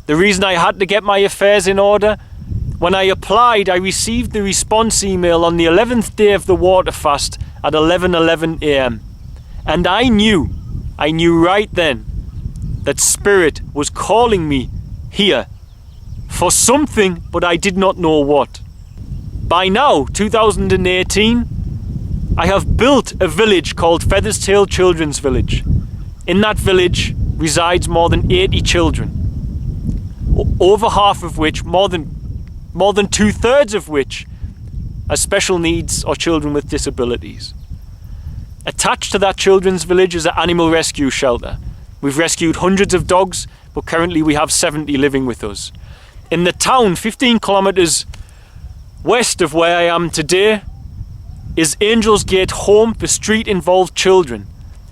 The reason I had to get my affairs in order, when I applied, I received the response email on the 11th day of the water fast at 11:11 a.m. And I knew right then that Spirit was calling me here for something, but I did not know what. By now, 2018, I have built a village called Featherstail Children's Village. In that village resides more than 80 children, over half of which, more than 2/3 of which, are special needs or children with disabilities. Attached to that children's village is an animal rescue shelter. We've rescued hundreds of dogs, but currently we have 70 living with us. In the town, 15 kilometers west of where I am today, is Angel's Gate Home for Street-Involved Children,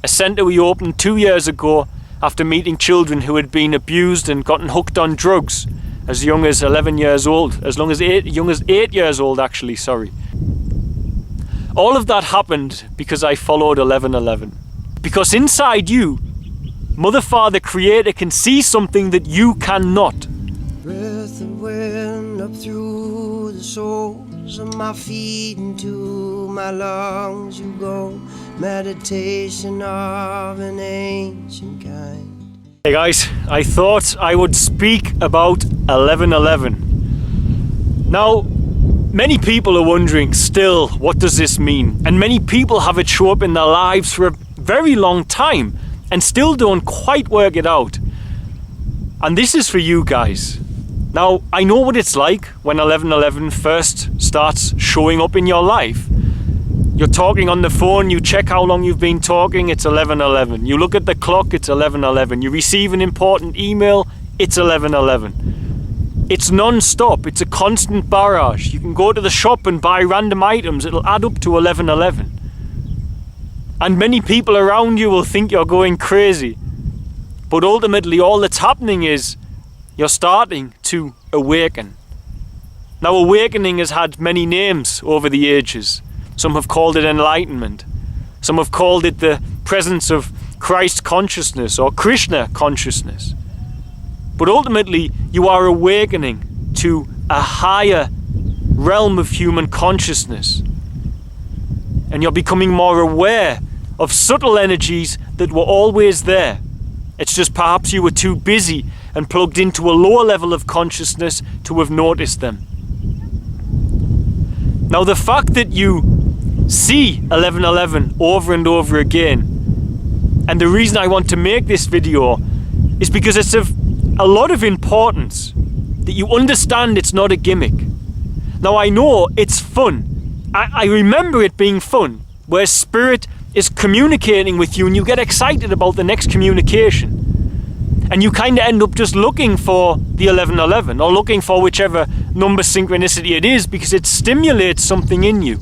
a centre we opened 2 years ago after meeting children who had been abused and gotten hooked on drugs as young as 11 years old, young as 8 years old actually, sorry. All of that happened because I followed 11:11. Because inside you, Mother, Father, Creator can see something that you cannot. Breath of wind up through the soles of my feet into my lungs you go. Meditation of an ancient kind. Hey guys, I thought I would speak about 11:11. Now, many people are wondering still, what does this mean? And many people have it show up in their lives for a very long time and still don't quite work it out. And this is for you guys. Now, I know what it's like when 11:11 first starts showing up in your life. You're talking on the phone, you check how long you've been talking, it's 11:11. You look at the clock, it's 11:11. You receive an important email, it's 11:11. It's non-stop, it's a constant barrage. You can go to the shop and buy random items, it'll add up to 11:11. And many people around you will think you're going crazy. But ultimately, all that's happening is you're starting to awaken. Now, awakening has had many names over the ages. Some have called it enlightenment. Some have called it the presence of Christ consciousness or Krishna consciousness. But ultimately, you are awakening to a higher realm of human consciousness. And you're becoming more aware of subtle energies that were always there. It's just perhaps you were too busy and plugged into a lower level of consciousness to have noticed them. Now, the fact that you see 11:11 over and over again, and the reason I want to make this video is because it's of a lot of importance that you understand it's not a gimmick. Now, I know it's fun. I remember it being fun, where Spirit is communicating with you and you get excited about the next communication. And you kind of end up just looking for the 11:11 or looking for whichever number synchronicity it is because it stimulates something in you.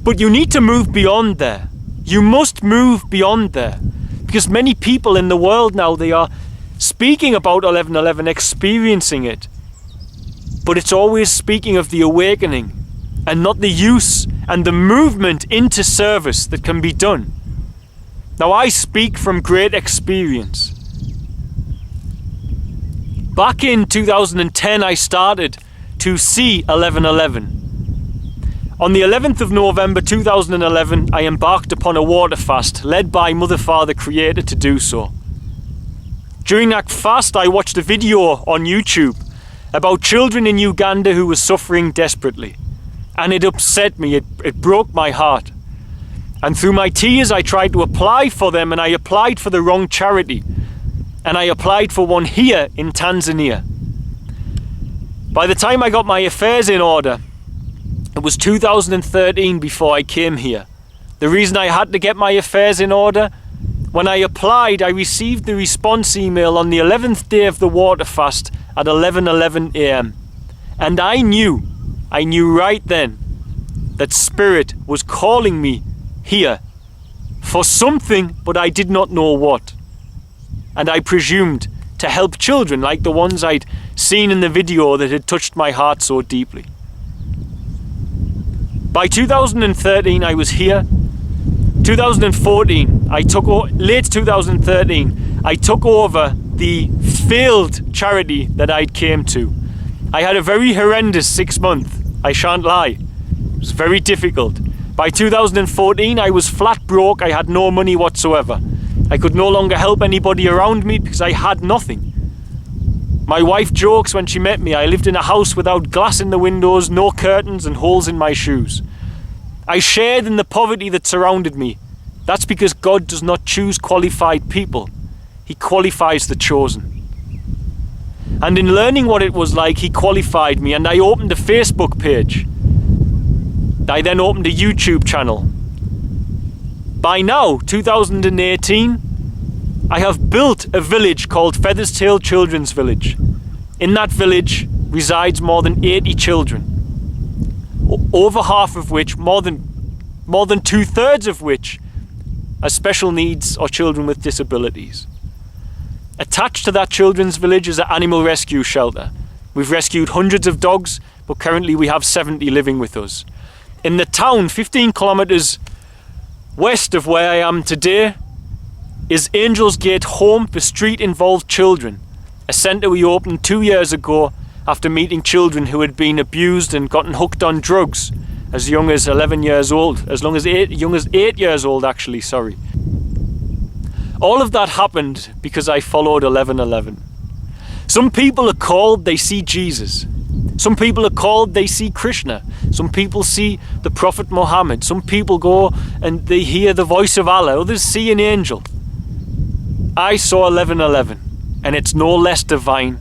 But you need to move beyond there. You must move beyond there. Because many people in the world now, they are speaking about 11:11, experiencing it. But it's always speaking of the awakening and not the use and the movement into service that can be done. Now, I speak from great experience. Back in 2010, I started to see 11:11. On the 11th of November 2011, I embarked upon a water fast led by Mother, Father, Creator to do so. During that fast, I watched a video on YouTube about children in Uganda who were suffering desperately. And it upset me, it broke my heart. And through my tears, I tried to apply for them, and I applied for the wrong charity. And I applied for one here in Tanzania. By the time I got my affairs in order, it was 2013 before I came here. The reason I had to get my affairs in order, when I applied, I received the response email on the 11th day of the water fast at 11:11 a.m. And I knew right then that Spirit was calling me here for something, but I did not know what. And I presumed to help children like the ones I'd seen in the video that had touched my heart so deeply. By 2013, I was here. 2014, late 2013, I took over the failed charity that I'd came to. I had a very horrendous 6 months, I shan't lie. It was very difficult. By 2014, I was flat broke. I had no money whatsoever. I could no longer help anybody around me because I had nothing. My wife jokes when she met me, I lived in a house without glass in the windows, no curtains and holes in my shoes. I shared in the poverty that surrounded me. That's because God does not choose qualified people. He qualifies the chosen. And in learning what it was like, He qualified me, and I opened a Facebook page. I then opened a YouTube channel. By now, 2018, I have built a village called Featherstail Children's Village. In that village resides more than 80 children. Over half of which, more than 2/3 of which, are special needs or children with disabilities. Attached to that children's village is an animal rescue shelter. We've rescued hundreds of dogs, but currently we have 70 living with us. In the town, 15 kilometers west of where I am today, is Angel's Gate Home for Street-Involved Children, a centre we opened 2 years ago after meeting children who had been abused and gotten hooked on drugs as young as 11 years old, young as 8 years old actually, sorry. All of that happened because I followed 1111. Some people are called, they see Jesus. Some people are called, they see Krishna. Some people see the Prophet Muhammad. Some people go and they hear the voice of Allah. Others see an angel. I saw 1111, and it's no less divine.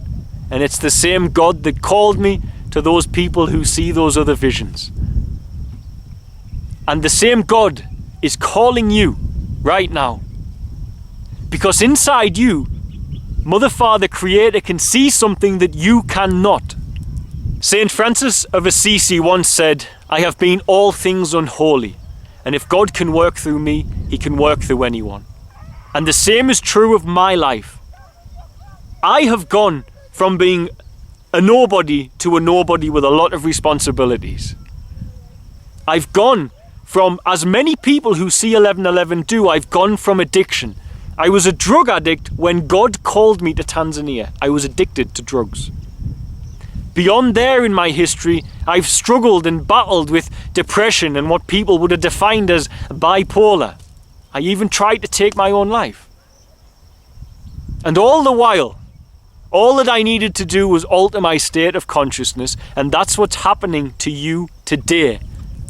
And it's the same God that called me to those people who see those other visions. And the same God is calling you right now. Because inside you, Mother, Father, Creator can see something that you cannot. Saint Francis of Assisi once said, I have been all things unholy, and if God can work through me, He can work through anyone. And the same is true of my life. I have gone from being a nobody to a nobody with a lot of responsibilities. I've gone from, as many people who see 1111 do, I've gone from addiction. I was a drug addict when God called me to Tanzania. I was addicted to drugs. Beyond there in my history, I've struggled and battled with depression and what people would have defined as bipolar. I even tried to take my own life. And all the while, all that I needed to do was alter my state of consciousness, and that's what's happening to you today.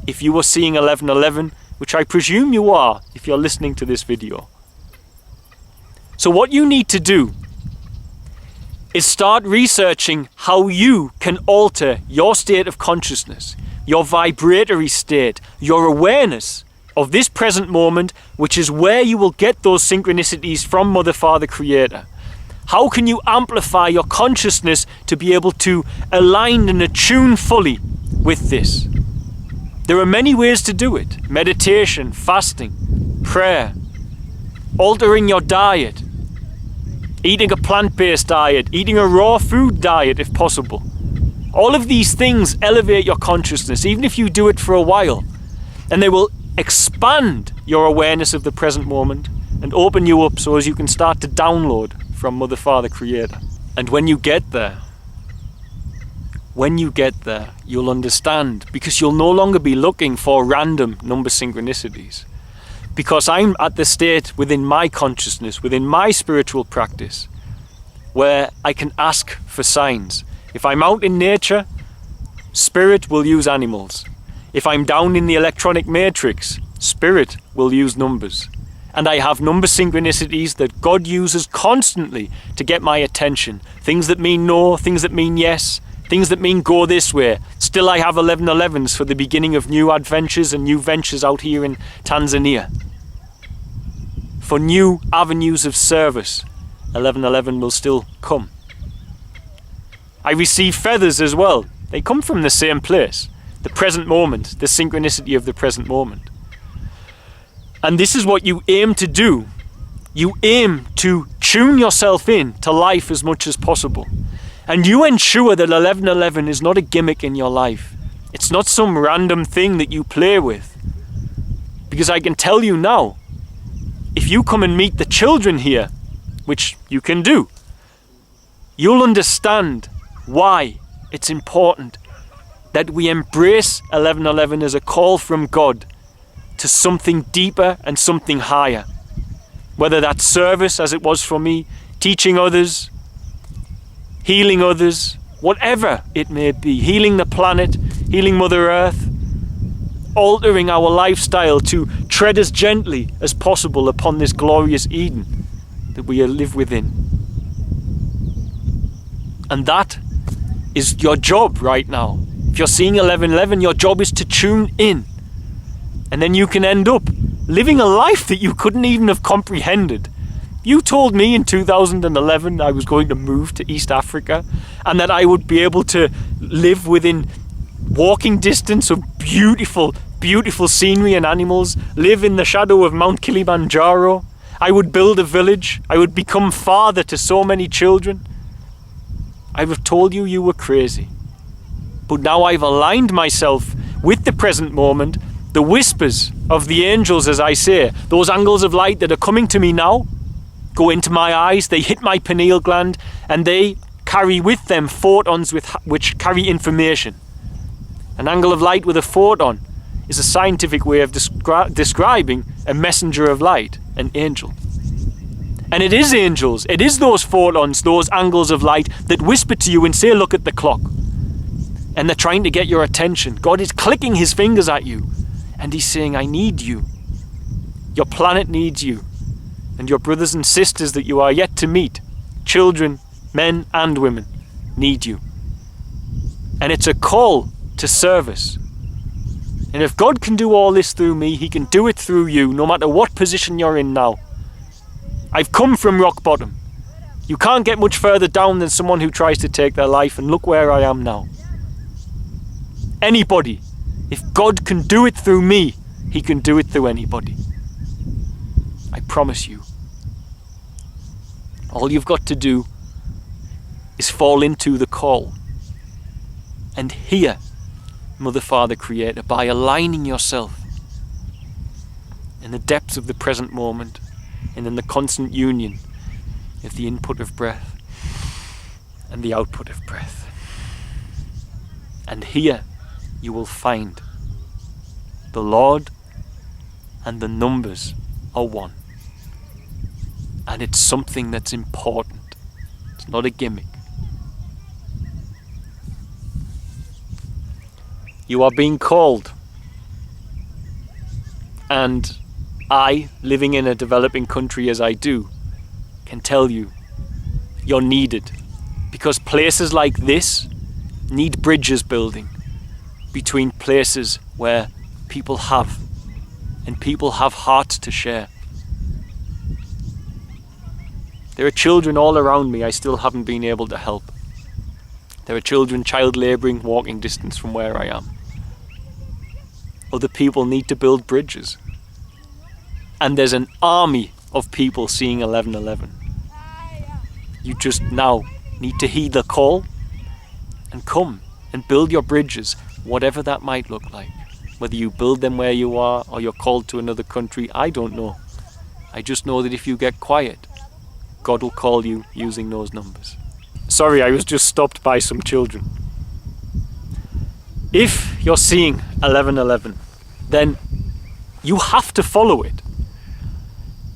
If you are seeing 1111, which I presume you are if you're listening to this video. So what you need to do is start researching how you can alter your state of consciousness, your vibratory state, your awareness of this present moment, which is where you will get those synchronicities from Mother, Father, Creator. How can you amplify your consciousness to be able to align and attune fully with this? There are many ways to do it. Meditation, fasting, prayer, altering your diet, eating a plant-based diet, eating a raw food diet if possible. All of these things elevate your consciousness, even if you do it for a while. And they will expand your awareness of the present moment and open you up so as you can start to download from Mother, Father, Creator. And when you get there, you'll understand, because you'll no longer be looking for random number synchronicities. Because I'm at the state within my consciousness, within my spiritual practice, where I can ask for signs. If I'm out in nature, Spirit will use animals. If I'm down in the electronic matrix, Spirit will use numbers. And I have number synchronicities that God uses constantly to get my attention. Things that mean no, things that mean yes, things that mean go this way. Still I have 1111s for the beginning of new adventures and new ventures out here in Tanzania. For new avenues of service, 1111 will still come. I receive feathers as well. They come from the same place. The present moment, the synchronicity of the present moment. And this is what you aim to do. You aim to tune yourself in to life as much as possible. And you ensure that 1111 is not a gimmick in your life. It's not some random thing that you play with. Because I can tell you now, if you come and meet the children here, which you can do, you'll understand why it's important that we embrace 1111 as a call from God to something deeper and something higher. Whether that's service, as it was for me, teaching others, healing others, whatever it may be, healing the planet, healing Mother Earth, altering our lifestyle to tread as gently as possible upon this glorious Eden that we live within. And that is your job right now. If you're seeing 1111, your job is to tune in. And then you can end up living a life that you couldn't even have comprehended. You told me in 2011 I was going to move to East Africa and that I would be able to live within walking distance of beautiful, beautiful scenery and animals, live in the shadow of Mount Kilimanjaro. I would build a village. I would become father to so many children. I would have told you you were crazy. But now I've aligned myself with the present moment, the whispers of the angels, as I say, those angles of light that are coming to me now, go into my eyes, they hit my pineal gland, and they carry with them photons which carry information. An angle of light with a photon is a scientific way of describing a messenger of light, an angel. And it is angels, it is those photons, those angles of light that whisper to you and say, look at the clock. And they're trying to get your attention. God is clicking his fingers at you and he's saying, I need you. Your planet needs you. And your brothers and sisters that you are yet to meet, children, men and women, need you. And it's a call to service. And if God can do all this through me, he can do it through you, no matter what position you're in now. I've come from rock bottom. You can't get much further down than someone who tries to take their life, and look where I am now. Anybody, if God can do it through me, he can do it through anybody. I promise you. All you've got to do is fall into the call and hear Mother, Father, Creator by aligning yourself in the depths of the present moment and in the constant union of the input of breath and the output of breath. And here you will find the Lord and the numbers are one. And it's something that's important. It's not a gimmick. You are being called. And I, living in a developing country as I do, can tell you, you're needed. Because places like this need bridges building between places where people have, and people have hearts to share. There are children all around me I still haven't been able to help. There are children child labouring walking distance from where I am. Other people need to build bridges. And there's an army of people seeing 1111. You just now need to heed the call and come and build your bridges, whatever that might look like. Whether you build them where you are or you're called to another country, I don't know. I just know that if you get quiet, God will call you using those numbers. Sorry, I was just stopped by some children. If you're seeing 1111, then you have to follow it.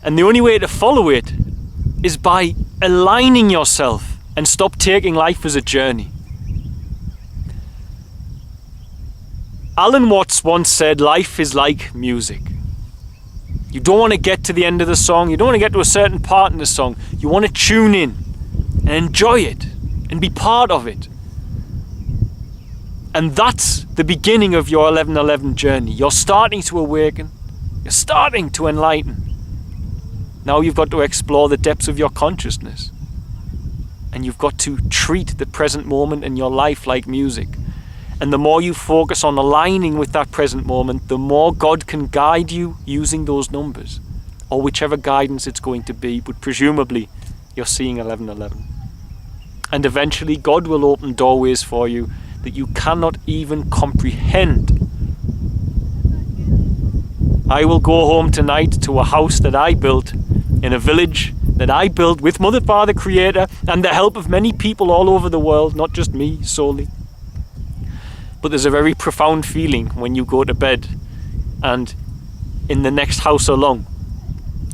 And the only way to follow it is by aligning yourself and stop taking life as a journey. Alan Watts once said, life is like music. You don't want to get to the end of the song. You don't want to get to a certain part in the song. You want to tune in and enjoy it and be part of it. And that's the beginning of your 1111 journey. You're starting to awaken. You're starting to enlighten. Now you've got to explore the depths of your consciousness. And you've got to treat the present moment in your life like music. And the more you focus on aligning with that present moment, the more God can guide you using those numbers, or whichever guidance it's going to be, but presumably you're seeing 1111. And eventually God will open doorways for you that you cannot even comprehend. I will go home tonight to a house that I built in a village that I built with Mother, Father, Creator, and the help of many people all over the world, not just me solely. But there's a very profound feeling when you go to bed and in the next house along,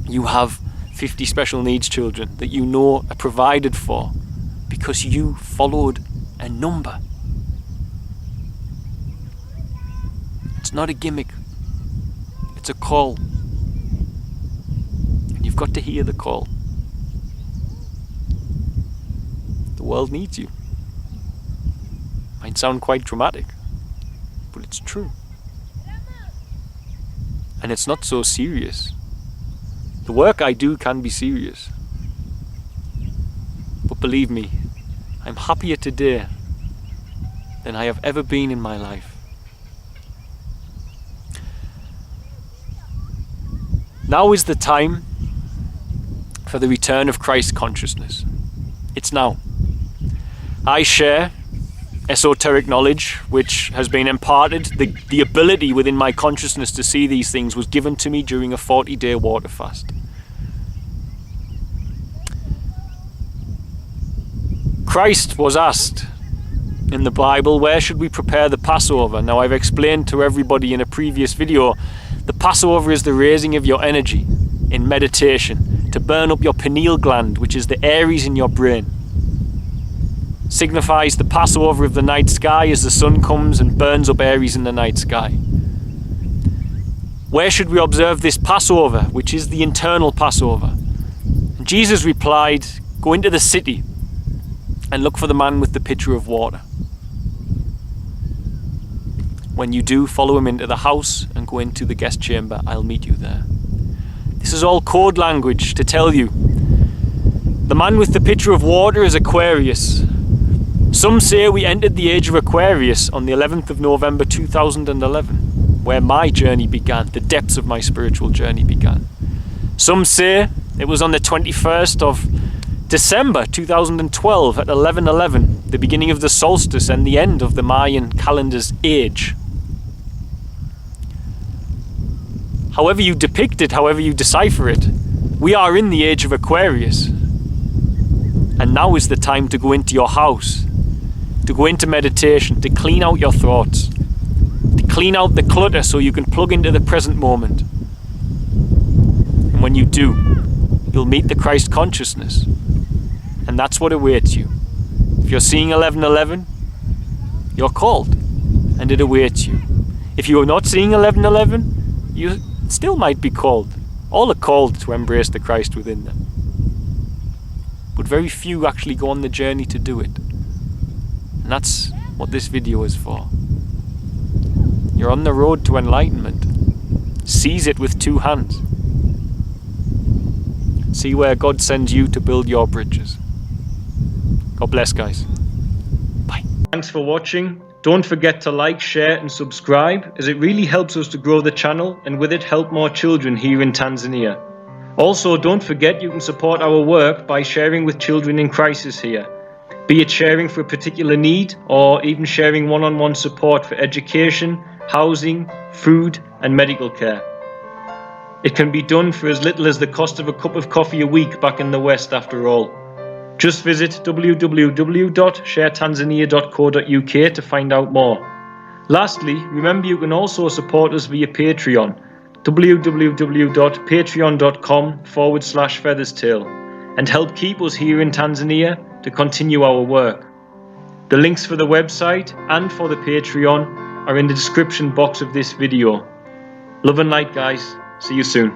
you have 50 special needs children that you know are provided for because you followed a number. It's not a gimmick. It's a call. And you've got to hear the call. The world needs you. Might sound quite dramatic, but it's true. And it's not so serious. The work I do can be serious. But believe me, I'm happier today than I have ever been in my life. Now is the time for the return of Christ consciousness. It's now. I share esoteric knowledge which has been imparted. The ability within my consciousness to see these things was given to me during a 40-day water fast. Christ was asked in the Bible, where should we prepare the Passover? Now, I've explained to everybody in a previous video, the Passover is the raising of your energy in meditation to burn up your pineal gland, which is the Aries in your brain. Signifies the Passover of the night sky as the sun comes and burns up Aries in the night sky. Where should we observe this Passover, which is the internal Passover? And Jesus replied, go into the city and look for the man with the pitcher of water. When you do, follow him into the house and go into the guest chamber. I'll meet you there. This is all code language to tell you. The man with the pitcher of water is Aquarius. Some say we entered the age of Aquarius on the 11th of November 2011, where my journey began, the depths of my spiritual journey began. Some say it was on the 21st of December 2012 at 11:11, the beginning of the solstice and the end of the Mayan calendar's age. However you depict it, however you decipher it, we are in the age of Aquarius. And now is the time to go into your house, to go into meditation, to clean out your thoughts, to clean out the clutter so you can plug into the present moment. And when you do, you'll meet the Christ consciousness. And that's what awaits you. If you're seeing 11:11, you're called, and it awaits you. If you are not seeing 11:11, you still might be called. All are called to embrace the Christ within them. But very few actually go on the journey to do it. And that's what this video is for. You're on the road to enlightenment. Seize it with two hands. See where God sends you to build your bridges. God bless, guys. Bye. Thanks for watching. Don't forget to like, share and subscribe, as it really helps us to grow the channel and with it help more children here in Tanzania. Also, don't forget you can support our work by sharing with children in crisis here, be it sharing for a particular need or even sharing one-on-one support for education, housing, food and medical care. It can be done for as little as the cost of a cup of coffee a week back in the West after all. Just visit www.sharetanzania.co.uk to find out more. Lastly, remember you can also support us via Patreon, www.patreon.com/featherstail, and help keep us here in Tanzania to continue our work. The links for the website and for the Patreon are in the description box of this video. Love and light, guys. See you soon.